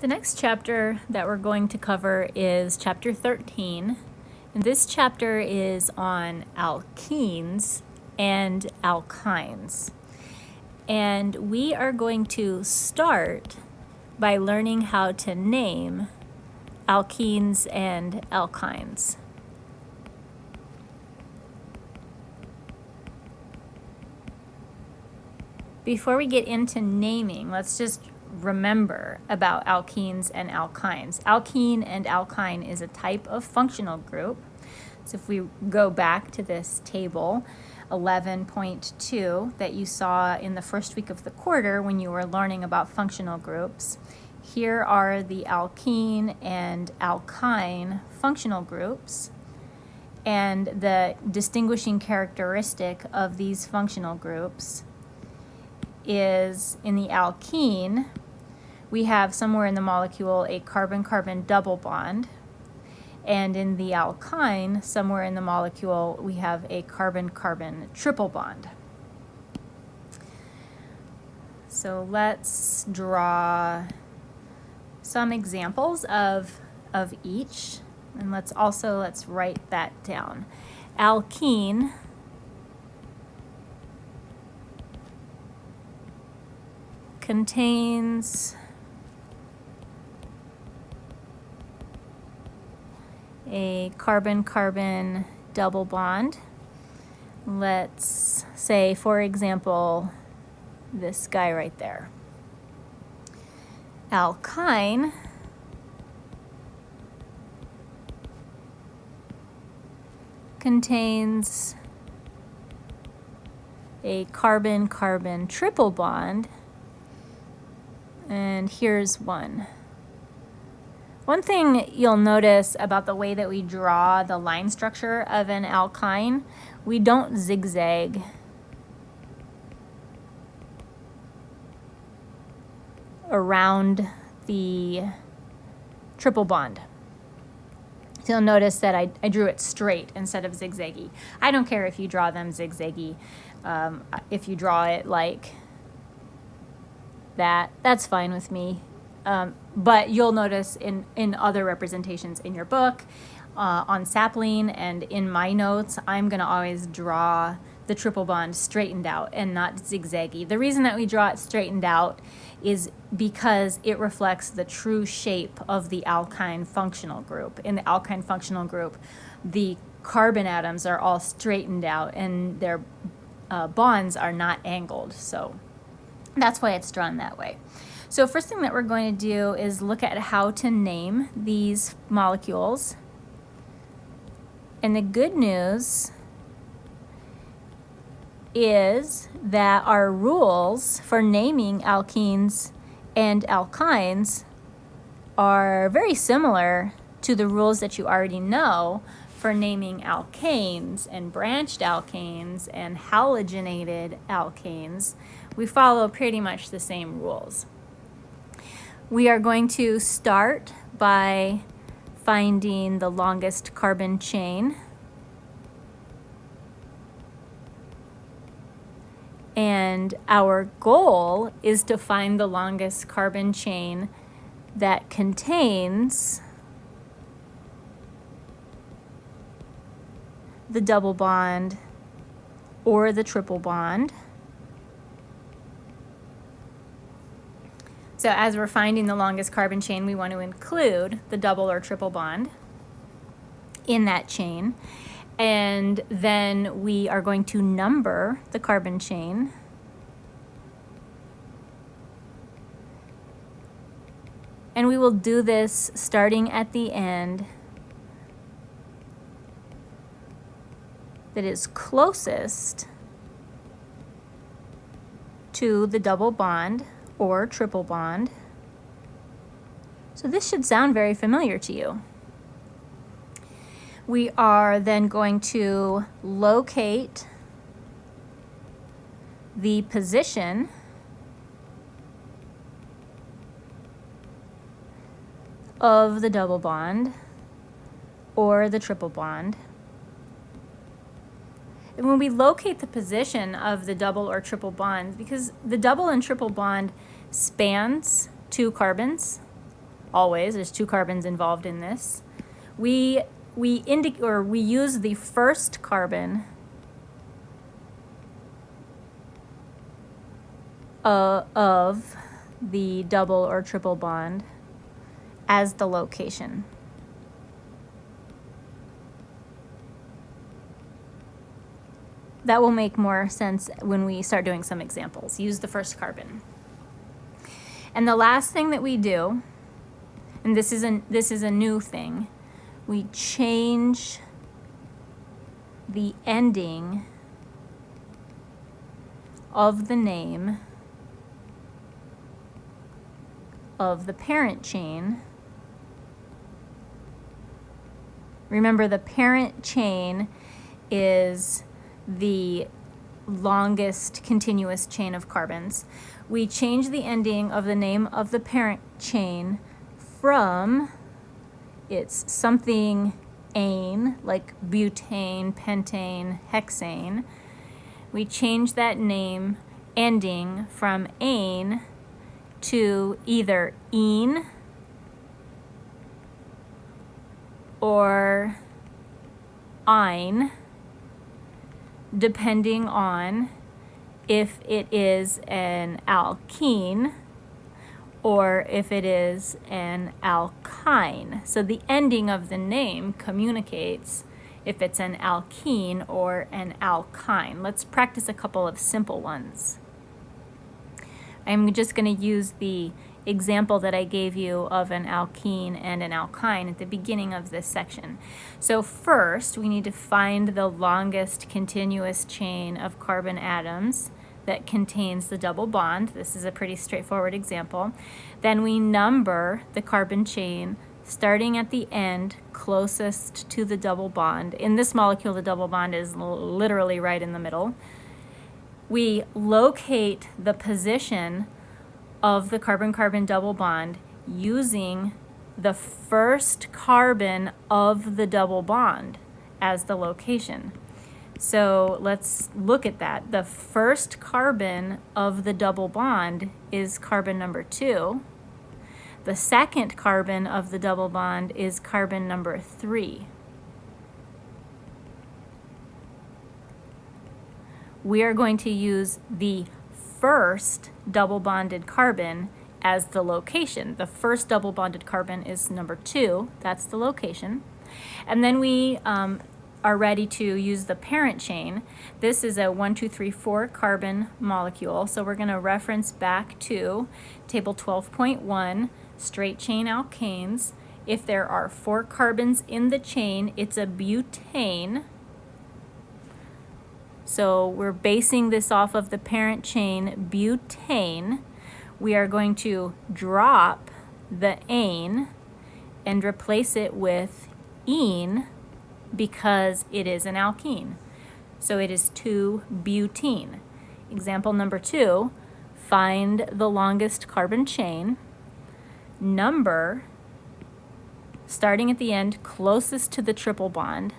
The next chapter that we're going to cover is chapter 13, and this chapter is on alkenes and alkynes. And we are going to start by learning how to name alkenes and alkynes. Before we get into naming, let's just remember about alkenes and alkynes. Alkene and alkyne is a type of functional group. So if we go back to this table, 11.2 that you saw in the first week of the quarter when you were learning about functional groups, here are the alkene and alkyne functional groups. And the distinguishing characteristic of these functional groups is in the alkene, we have somewhere in the molecule a carbon-carbon double bond, and in the alkyne, somewhere in the molecule, we have a carbon-carbon triple bond. So let's draw some examples of each, and let's write that down. Alkene contains a carbon-carbon double bond. Let's say, for example, this guy right there. Alkyne contains a carbon-carbon triple bond, and here's one. One thing you'll notice about the way that we draw the line structure of an alkyne, we don't zigzag. Around the triple bond. So you'll notice that I drew it straight instead of zigzaggy. I don't care if you draw them zigzaggy. If you draw it like that, that's fine with me. But you'll notice in other representations in your book, on sapling and in my notes, I'm going to always draw the triple bond straightened out and not zigzaggy. The reason that we draw it straightened out is because it reflects the true shape of the alkyne functional group. In the alkyne functional group, the carbon atoms are all straightened out and their bonds are not angled. So that's why it's drawn that way. So first thing that we're going to do is look at how to name these molecules. And the good news is that our rules for naming alkenes and alkynes are very similar to the rules that you already know for naming alkanes and branched alkanes and halogenated alkanes. We follow pretty much the same rules. We are going to start by finding the longest carbon chain. And our goal is to find the longest carbon chain that contains the double bond or the triple bond. So as we're finding the longest carbon chain, we want to include the double or triple bond in that chain. And then we are going to number the carbon chain. And we will do this starting at the end that is closest to the double bond or triple bond. So this should sound very familiar to you. We are then going to locate the position of the double bond or the triple bond. And when we locate the position of the double or triple bond, because the double and triple bond spans two carbons, always. There's 2 carbons involved in this. We use the first carbon of the double or triple bond as the location. That will make more sense when we start doing some examples. Use the first carbon. And the last thing that we do, and this is a new thing, we change the ending of the name of the parent chain. Remember, the parent chain is the longest continuous chain of carbons. We change the ending of the name of the parent chain from it's something ane, like butane, pentane, hexane. We change that name ending from ane to either ene or ine, depending on if it is an alkene or if it is an alkyne. So the ending of the name communicates if it's an alkene or an alkyne. Let's practice a couple of simple ones. I'm just going to use the example that I gave you of an alkene and an alkyne at the beginning of this section. So first, we need to find the longest continuous chain of carbon atoms that contains the double bond. This is a pretty straightforward example. Then we number the carbon chain starting at the end closest to the double bond. In this molecule, the double bond is literally right in the middle. We locate the position of the carbon-carbon double bond using the first carbon of the double bond as the location. So let's look at that. The first carbon of the double bond is carbon number 2. The second carbon of the double bond is carbon number 3. We are going to use the first double bonded carbon as the location. The first double bonded carbon is number 2. That's the location. And then we are ready to use the parent chain. This is a 1, 2, 3, 4 carbon molecule. So we're going to reference back to table 12.1, straight chain alkanes. If there are 4 carbons in the chain, it's a butane. So we're basing this off of the parent chain butane. We are going to drop the ane and replace it with ene because it is an alkene. So it is 2-butene. Example number 2, find the longest carbon chain, number starting at the end closest to the triple bond.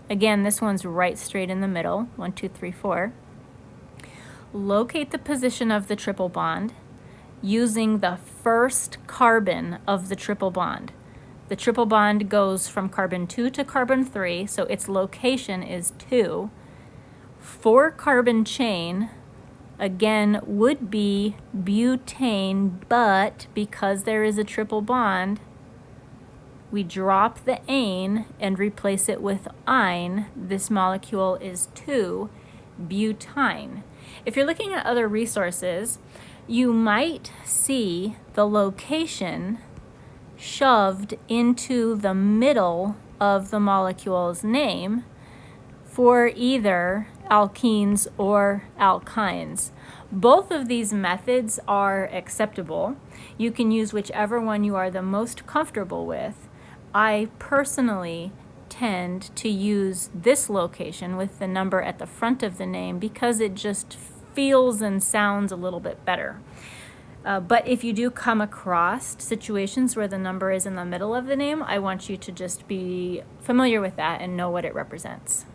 Again, this one's right straight in the middle, 1, 2, 3, 4. Locate the position of the triple bond using the first carbon of the triple bond. The triple bond goes from carbon 2 to carbon 3, so its location is 2. 4 carbon chain, again, would be butane, but because there is a triple bond, we drop the ane and replace it with ine. This molecule is 2-butyne. If you're looking at other resources, you might see the location shoved into the middle of the molecule's name for either alkenes or alkynes. Both of these methods are acceptable. You can use whichever one you are the most comfortable with. I personally tend to use this location with the number at the front of the name because it just feels and sounds a little bit better. But if you do come across situations where the number is in the middle of the name, I want you to just be familiar with that and know what it represents.